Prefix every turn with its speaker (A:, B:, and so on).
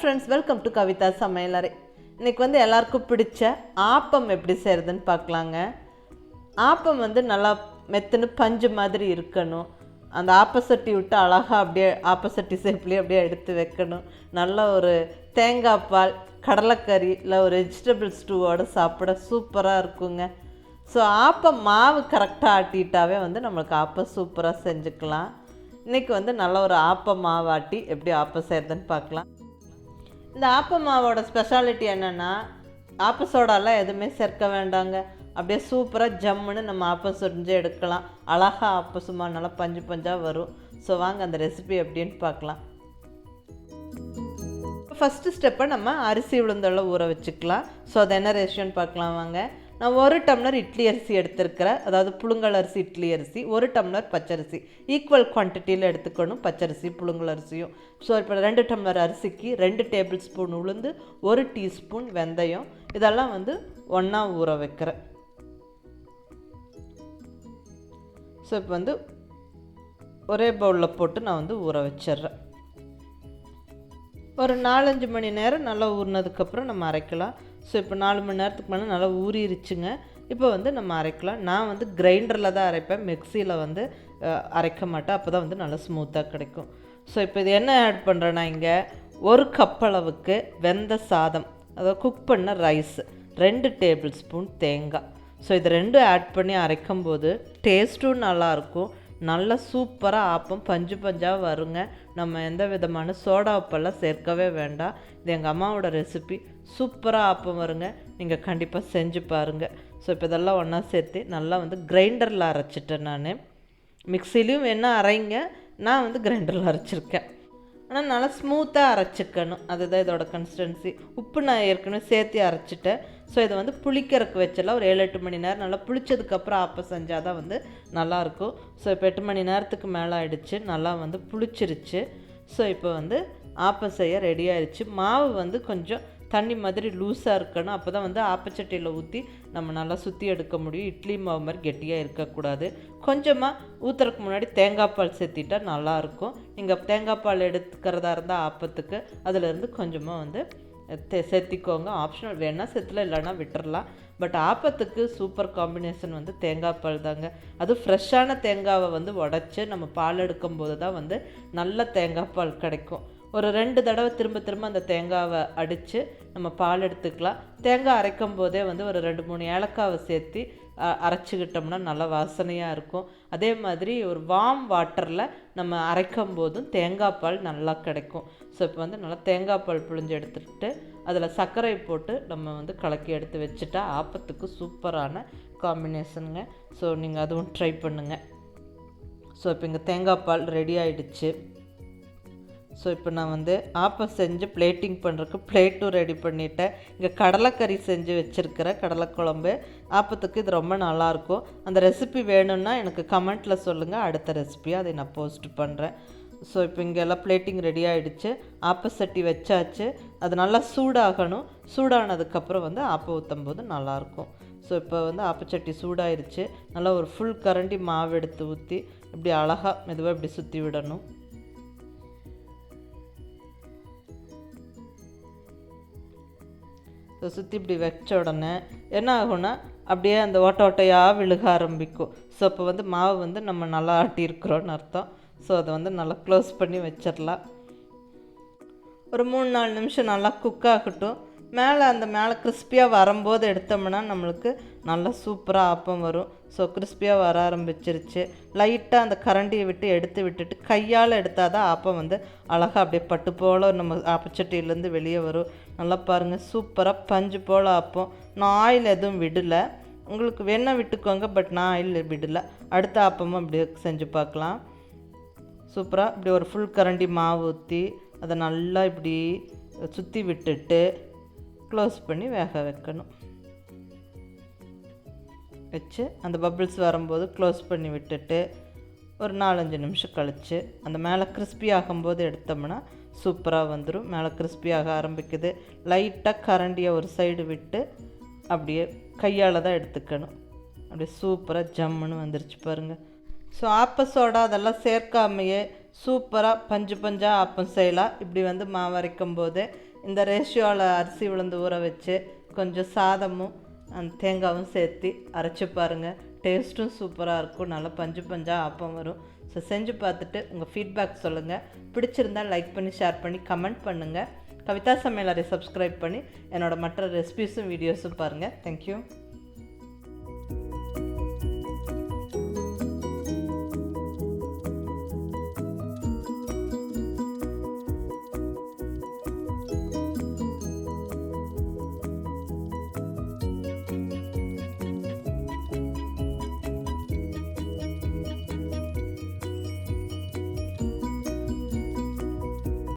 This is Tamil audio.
A: friends, welcome to Kavithasamayalarai. இன்னைக்கு வந்து எல்லாருக்கும் பிடிச்ச ஆப்பம் எப்படி செய்யறதுன்னு பார்க்கலாங்க. ஆப்பம் வந்து நல்லா மெத்துன்னு பஞ்சு மாதிரி இருக்கணும். அந்த ஆப்பசட்டி விட்டு அழகா அப்படியே ஆப்பசட்டி ஷேப்லேயே அப்படியே எடுத்து வைக்கணும். நல்ல ஒரு தேங்காய் பால், கடலைக்கறி இல்லை ஒரு வெஜிடபிள் ஸ்டூவோடு சாப்பிட சூப்பராக இருக்குங்க. ஸோ ஆப்பம் மாவு கரெக்டாக ஆட்டிட்டாவே வந்து நம்மளுக்கு ஆப்பம் சூப்பராக செஞ்சுக்கலாம். இன்றைக்கி வந்து நல்ல ஒரு ஆப்ப மாவாட்டி எப்படி ஆப்பம் செய்கிறதுன்னு பார்க்கலாம். இந்த ஆப்ப மாவோட ஸ்பெஷாலிட்டி என்னென்னா, ஆப்ப சோடாலாம் எதுவுமே சேர்க்க வேண்டாங்க. அப்படியே சூப்பராக ஜம்முன்னு நம்ம ஆப்பம் செஞ்சு எடுக்கலாம். அழகாக ஆப்பம் சும்மா நல்லா பஞ்சு பஞ்சாக வரும். ஸோ வாங்க அந்த ரெசிபி எப்படின்னு பார்க்கலாம். ஃபஸ்ட்டு ஸ்டெப்பை நம்ம அரிசி உளுந்தெல்லாம் ஊற வச்சுக்கலாம். ஸோ அது என்ன ரேஷியோன்னு பார்க்கலாம் வாங்க. நான் 1 டம்ளர் இட்லி அரிசி எடுத்துருக்கிறேன், அதாவது புழுங்கல் அரிசி இட்லி அரிசி, 1 டம்ளர் பச்சரிசி. ஈக்குவல் குவான்டிட்டியில் எடுத்துக்கணும் பச்சரிசி புழுங்கல் அரிசியும். ஸோ இப்போ 2 டம்ளர் அரிசிக்கு 2 டேபிள் ஸ்பூன் உளுந்து, 1 டீஸ்பூன் வெந்தயம், இதெல்லாம் வந்து ஒன்றா ஊற வைக்கிறேன். ஸோ இப்போ வந்து ஒரே பவுலில் போட்டு நான் வந்து ஊற வச்சிட்றேன். ஒரு 4-5 மணி நேரம் நல்லா ஊறினதுக்கப்புறம் நம்ம அரைக்கலாம். ஸோ இப்போ 4 மணி நேரத்துக்கு மேலே நல்லா ஊறிடுச்சுங்க. இப்போ வந்து நம்ம அரைக்கலாம். நான் வந்து கிரைண்டரில் தான் அரைப்பேன், மிக்சியில் வந்து அரைக்க மாட்டேன். அப்போ தான் வந்து நல்லா ஸ்மூத்தாக கிடைக்கும். ஸோ இப்போ இது என்ன ஆட் பண்ணுறேன்னா, இங்கே 1 கப் அளவுக்கு வெந்த சாதம், அதாவது குக் பண்ண ரைஸ், 2 டேபிள் ஸ்பூன் தேங்காய். ஸோ இது ரெண்டும் ஆட் பண்ணி அரைக்கும்போது டேஸ்ட்டும் நல்லாயிருக்கும். நல்லா சூப்பராக ஆப்பம் பஞ்சு பஞ்சாக வருங்க. நம்ம எந்த விதமான சோடா உப்பெல்லாம் சேர்க்கவே வேண்டாம். இது எங்கள் அம்மாவோட ரெசிபி. சூப்பராக ஆப்பம் வருங்க. நீங்கள் கண்டிப்பாக செஞ்சு பாருங்கள். ஸோ இப்போ இதெல்லாம் ஒன்றா சேர்த்து நல்லா வந்து கிரைண்டரில் அரைச்சிட்டேன். நான் மிக்சிலையும் வேணால் அரைங்க, நான் வந்து கிரைண்டரில் அரைச்சிருக்கேன். ஆனால் நல்லா ஸ்மூத்தாக அரைச்சிக்கணும், அதுதான் இதோட கன்சிஸ்டன்சி. உப்பு நான் ஏற்கனவே சேர்த்து அரைச்சிட்டேன். ஸோ இதை வந்து புளிக்கிறதுக்கு வச்சலாம். ஒரு 7-8 மணி நேரம் நல்லா புளிச்சதுக்கப்புறம் ஆப்பம் செஞ்சால் தான் வந்து நல்லாயிருக்கும். ஸோ இப்போ 8 மணி நேரத்துக்கு மேலே ஆகிடுச்சு, நல்லா வந்து புளிச்சிருச்சு. ஸோ இப்போ வந்து ஆப்பம் செய்ய ரெடி ஆயிடுச்சு. மாவு வந்து கொஞ்சம் தண்ணி மாதிரி லூஸாக இருக்கணும். அப்போ தான் வந்து ஆப்பச்சட்டியில் ஊற்றி நம்ம நல்லா சுற்றி எடுக்க முடியும். இட்லி மாவு மாதிரி கெட்டியாக இருக்கக்கூடாது. கொஞ்சமாக ஊற்றுறதுக்கு முன்னாடி தேங்காய் பால் சேர்த்திட்டா நல்லாயிருக்கும். நீங்கள் தேங்காய் பால் எடுத்துக்கிறதா இருந்தால் ஆப்பத்துக்கு அதிலேருந்து கொஞ்சமாக வந்து சேர்த்திக்கோங்க. ஆப்ஷனல் வேணால் சேர்த்துல, இல்லைன்னா விட்டுறலாம். பட் ஆப்பத்துக்கு சூப்பர் காம்பினேஷன் வந்து தேங்காய் பால் தாங்க. அதுவும் ஃப்ரெஷ்ஷான தேங்காவை வந்து உடச்சி நம்ம பால் எடுக்கும்போது தான் வந்து நல்ல தேங்காய் பால் கிடைக்கும். ஒரு 2 தடவை திரும்ப அந்த தேங்காவை அடித்து நம்ம பால் எடுத்துக்கலாம். தேங்காய் அரைக்கும் போதே வந்து ஒரு 2-3 ஏலக்காவை சேர்த்து அரைச்சிக்கிட்டோம்னா நல்லா வாசனையாக இருக்கும். அதே மாதிரி ஒரு வார்ம் வாட்டரில் நம்ம அரைக்கும் போதும் தேங்காய் பால் நல்லா கிடைக்கும். ஸோ இப்போ வந்து நல்லா தேங்காய் பால் புழிஞ்சு எடுத்துக்கிட்டு அதில் சர்க்கரை போட்டு நம்ம வந்து கலக்கி எடுத்து வச்சுட்டா ஆப்பத்துக்கு சூப்பரான காம்பினேஷனுங்க. ஸோ நீங்கள் அதுவும் ட்ரை பண்ணுங்கள். ஸோ இப்போ இங்கே தேங்காய் பால் ரெடி ஆகிடுச்சு. ஸோ இப்போ நான் வந்து ஆப்பம் செஞ்சு பிளேட்டிங் பண்ணுறதுக்கு பிளேட்டும் ரெடி பண்ணிவிட்டேன். இங்கே கடலைக்கறி செஞ்சு வச்சுருக்கிறேன், கடலைக்குழம்பு. ஆப்பத்துக்கு இது ரொம்ப நல்லாயிருக்கும். அந்த ரெசிபி வேணும்னா எனக்கு கமெண்ட்டில் சொல்லுங்கள், அடுத்த ரெசிபியாக அதை நான் போஸ்ட் பண்ணுறேன். ஸோ இப்போ இங்கே எல்லாம் பிளேட்டிங் ரெடி ஆகிடுச்சு. ஆப்பசட்டி வச்சாச்சு. அது நல்லா சூடாகணும். சூடானதுக்கப்புறம் வந்து ஆப்பம் ஊற்றும் போது நல்லாயிருக்கும். ஸோ இப்போ வந்து ஆப்பச்சட்டி சூடாயிருச்சு. நல்லா ஒரு ஃபுல் கரண்டி மாவு எடுத்து ஊற்றி இப்படி அழகாக மெதுவாக இப்படி சுற்றி விடணும். ஸோ சுற்றி இப்படி வச்ச உடனே என்ன ஆகும்னா, அப்படியே அந்த ஓட்டையாக விழுக ஆரம்பிக்கும். ஸோ அப்போ வந்து மாவு வந்து நம்ம நல்லா ஆட்டியிருக்கிறோன்னு அர்த்தம். ஸோ அதை வந்து நல்லா க்ளோஸ் பண்ணி வச்சிடலாம். ஒரு 3-4 நிமிஷம் நல்லா குக் ஆகட்டும். மேலே கிறிஸ்பியாக வரும்போது எடுத்தோம்னா நம்மளுக்கு நல்லா சூப்பராக ஆப்பம் வரும். ஸோ கிறிஸ்பியாக வர ஆரம்பிச்சிருச்சு. லைட்டாக அந்த கரண்டியை விட்டு எடுத்து விட்டுட்டு கையால் எடுத்தால் தான் ஆப்பம் வந்து அழகாக அப்படியே பட்டு போல் நம்ம ஆப்பச்சட்டியிலேருந்து வெளியே வரும். நல்லா பாருங்கள், சூப்பராக பஞ்சு போல் ஆப்பம். நான் ஆயில் எதுவும் விடலை, உங்களுக்கு வேணால் விட்டுக்கோங்க, பட் நான் ஆயில் விடலை. அடுத்த ஆப்பமும் இப்படி செஞ்சு பார்க்கலாம். சூப்பராக இப்படி ஒரு ஃபுல் கரண்டி மாவு ஊற்றி அதை நல்லா இப்படி சுற்றி விட்டுட்டு க்ளோஸ் பண்ணி வேக வைக்கணும். வச்சு அந்த பபிள்ஸ் வரும்போது க்ளோஸ் பண்ணி விட்டுட்டு ஒரு 4-5 நிமிஷம் கழித்து அந்த மேலே கிறிஸ்பி ஆகும்போது எடுத்தோம்னா சூப்பராக வந்துடும். மேலே கிறிஸ்பியாக ஆரம்பிக்குது. லைட்டாக கரண்டியை ஒரு சைடு விட்டு அப்படியே கையால் தான் எடுத்துக்கணும். அப்படியே சூப்பராக ஜம்முன்னு வந்துருச்சு பாருங்கள். ஸோ ஆப்ப சோடா அதெல்லாம் சேர்க்காமையே சூப்பராக பஞ்சு பஞ்சாக ஆப்பம் செய்யலாம். இப்படி வந்து மாவு அரைக்கும் போது இந்த ரேஷியோவில் அரிசி உளுந்து ஊற வச்சு கொஞ்சம் சாதமும் அந்த தேங்காயும் சேர்த்து அரைச்சி பாருங்கள். டேஸ்ட்டும் சூப்பராக இருக்கும். நல்லா பஞ்சு பஞ்சாக ஆப்பம் வரும். ஸோ செஞ்சு பார்த்துட்டு உங்கள் ஃபீட்பேக் சொல்லுங்கள். பிடிச்சிருந்தால் லைக் பண்ணி ஷேர் பண்ணி கமெண்ட் பண்ணுங்கள். கவிதா சமையலறை சப்ஸ்கிரைப் பண்ணி என்னோடய மற்ற ரெசிபீஸும் வீடியோஸும் பாருங்கள். தேங்க்யூ.